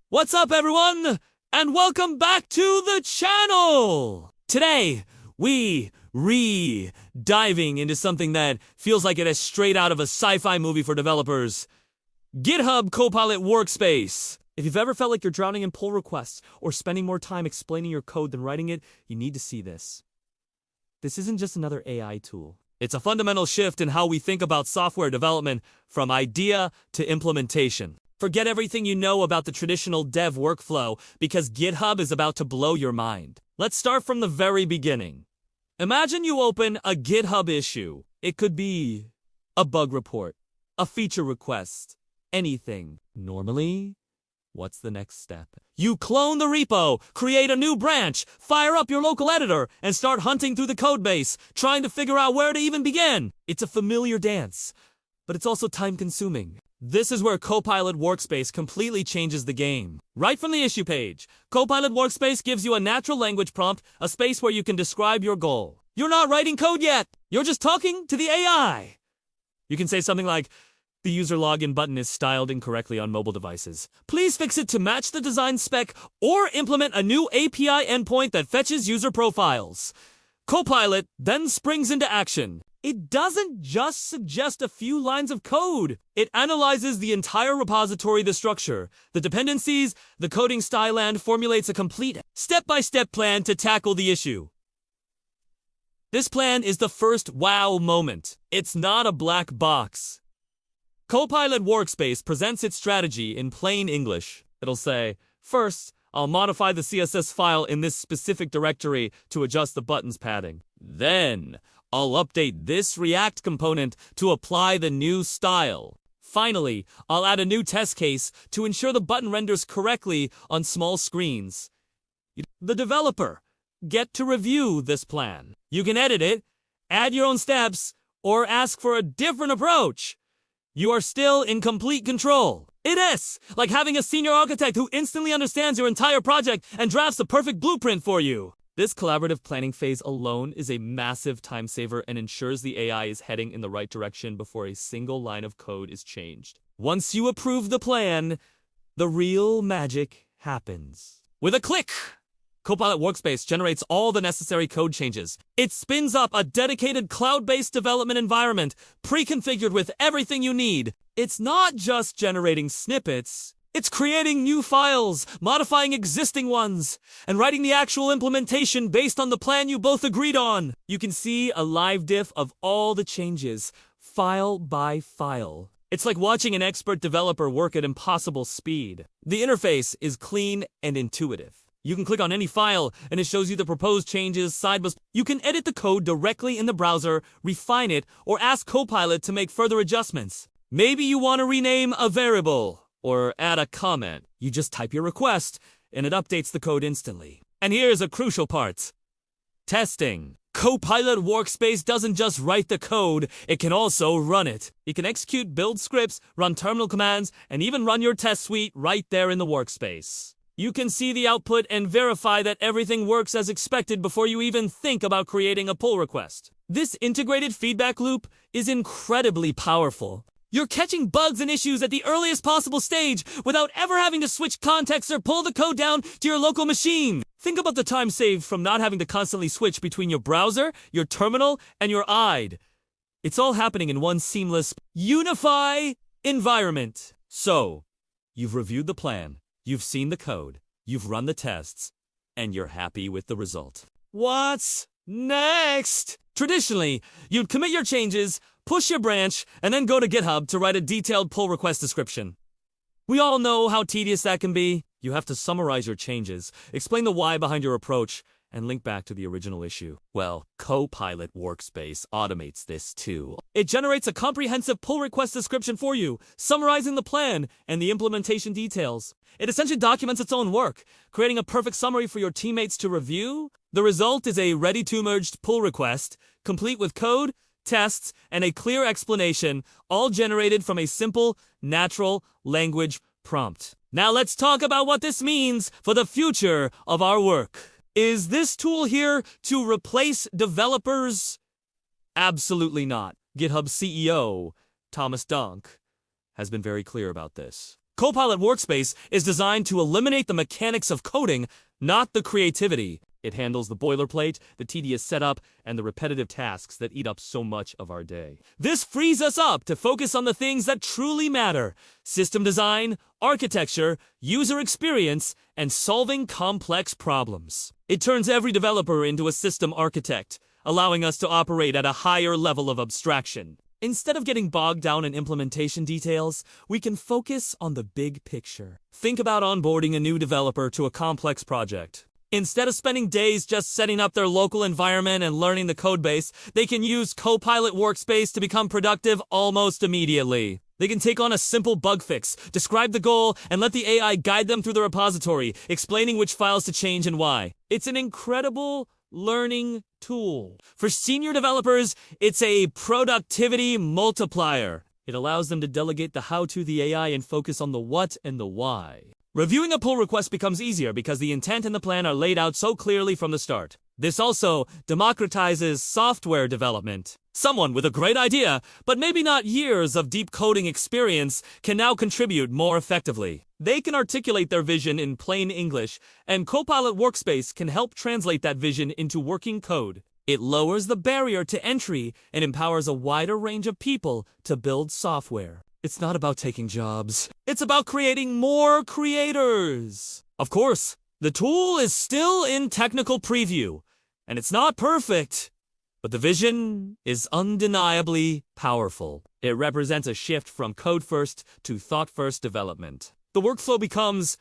What's up, everyone? And welcome back to the channel! Today, we diving into something that feels like it is straight out of a sci-fi movie for developers. GitHub Copilot Workspace. If you've ever felt like you're drowning in pull requests or spending more time explaining your code than writing it, you need to see this. This isn't just another AI tool. It's a fundamental shift in how we think about software development from idea to implementation. Forget everything you know about the traditional dev workflow because GitHub is about to blow your mind. Let's start from the very beginning. Imagine you open a GitHub issue. It could be a bug report, a feature request, anything. Normally, what's the next step? You clone the repo, create a new branch, fire up your local editor, and start hunting through the codebase, trying to figure out where to even begin. It's a familiar dance, but it's also time-consuming. This is where Copilot Workspace completely changes the game. Right from the issue page, Copilot Workspace gives you a natural language prompt, a space where you can describe your goal. You're not writing code yet. You're just talking to the AI. You can say something like, the user login button is styled incorrectly on mobile devices. Please fix it to match the design spec or implement a new API endpoint that fetches user profiles. Copilot then springs into action. It doesn't just suggest a few lines of code. It analyzes the entire repository, the structure, the dependencies, the coding style, and formulates a complete step-by-step plan to tackle the issue. This plan is the first wow moment. It's not a black box. Copilot Workspace presents its strategy in plain English. It'll say, first, I'll modify the CSS file in this specific directory to adjust the button's padding. Then, I'll update this React component to apply the new style. Finally, I'll add a new test case to ensure the button renders correctly on small screens. The developer get to review this plan. You can edit it, add your own steps, or ask for a different approach. You are still in complete control. It is like having a senior architect who instantly understands your entire project and drafts the perfect blueprint for you. This collaborative planning phase alone is a massive time saver and ensures the AI is heading in the right direction before a single line of code is changed. Once you approve the plan, the real magic happens. With a click, Copilot Workspace generates all the necessary code changes. It spins up a dedicated cloud-based development environment, pre-configured with everything you need. It's not just generating snippets. It's creating new files, modifying existing ones, and writing the actual implementation based on the plan you both agreed on. You can see a live diff of all the changes, file by file. It's like watching an expert developer work at impossible speed. The interface is clean and intuitive. You can click on any file, and it shows you the proposed changes side by side. You can edit the code directly in the browser, refine it, or ask Copilot to make further adjustments. Maybe you want to rename a variable or add a comment. You just type your request, and it updates the code instantly. And here's a crucial part. Testing. Copilot Workspace doesn't just write the code, it can also run it. It can execute build scripts, run terminal commands, and even run your test suite right there in the workspace. You can see the output and verify that everything works as expected before you even think about creating a pull request. This integrated feedback loop is incredibly powerful. You're catching bugs and issues at the earliest possible stage without ever having to switch contexts or pull the code down to your local machine. Think about the time saved from not having to constantly switch between your browser, your terminal, and your IDE. It's all happening in one seamless, unify environment. So, you've reviewed the plan, you've seen the code, you've run the tests, and you're happy with the result. What's next? Traditionally, you'd commit your changes, push your branch, and then go to GitHub to write a detailed pull request description. We all know how tedious that can be. You have to summarize your changes, explain the why behind your approach, and link back to the original issue. Well, Copilot Workspace automates this too. It generates a comprehensive pull request description for you, summarizing the plan and the implementation details. It essentially documents its own work, creating a perfect summary for your teammates to review. The result is a ready-to-merged pull request, complete with code, tests, and a clear explanation, all generated from a simple, natural language prompt. Now let's talk about what this means for the future of our work. Is this tool here to replace developers? Absolutely not. GitHub CEO Thomas Donk has been very clear about this. Copilot Workspace is designed to eliminate the mechanics of coding, not the creativity. It handles the boilerplate, the tedious setup, and the repetitive tasks that eat up so much of our day. This frees us up to focus on the things that truly matter: system design, architecture, user experience, and solving complex problems. It turns every developer into a system architect, allowing us to operate at a higher level of abstraction. Instead of getting bogged down in implementation details, we can focus on the big picture. Think about onboarding a new developer to a complex project. Instead of spending days just setting up their local environment and learning the codebase, they can use Copilot Workspace to become productive almost immediately. They can take on a simple bug fix, describe the goal, and let the AI guide them through the repository, explaining which files to change and why. It's an incredible learning tool. For senior developers, it's a productivity multiplier. It allows them to delegate the how to the AI and focus on the what and the why. Reviewing a pull request becomes easier because the intent and the plan are laid out so clearly from the start. This also democratizes software development. Someone with a great idea, but maybe not years of deep coding experience, can now contribute more effectively. They can articulate their vision in plain English, and Copilot Workspace can help translate that vision into working code. It lowers the barrier to entry and empowers a wider range of people to build software. It's not about taking jobs. It's about creating more creators. Of course, the tool is still in technical preview, and it's not perfect, but the vision is undeniably powerful. It represents a shift from code-first to thought-first development. The workflow becomes: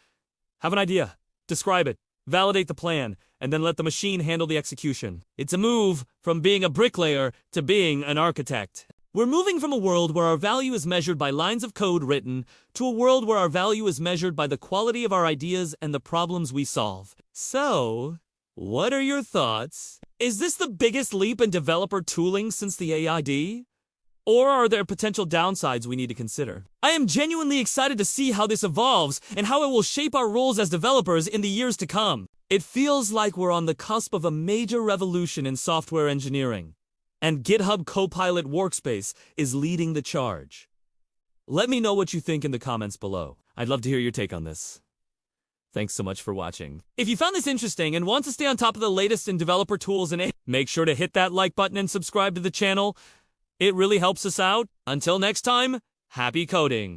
have an idea, describe it, validate the plan, and then let the machine handle the execution. It's a move from being a bricklayer to being an architect. We're moving from a world where our value is measured by lines of code written to a world where our value is measured by the quality of our ideas and the problems we solve. So, what are your thoughts? Is this the biggest leap in developer tooling since the AID? Or are there potential downsides we need to consider? I am genuinely excited to see how this evolves and how it will shape our roles as developers in the years to come. It feels like we're on the cusp of a major revolution in software engineering, and GitHub Copilot Workspace is leading the charge. Let me know what you think in the comments below. I'd love to hear your take on this. Thanks so much for watching. If you found this interesting and want to stay on top of the latest in developer tools and make sure to hit that like button and subscribe to the channel. It really helps us out. Until next time, happy coding.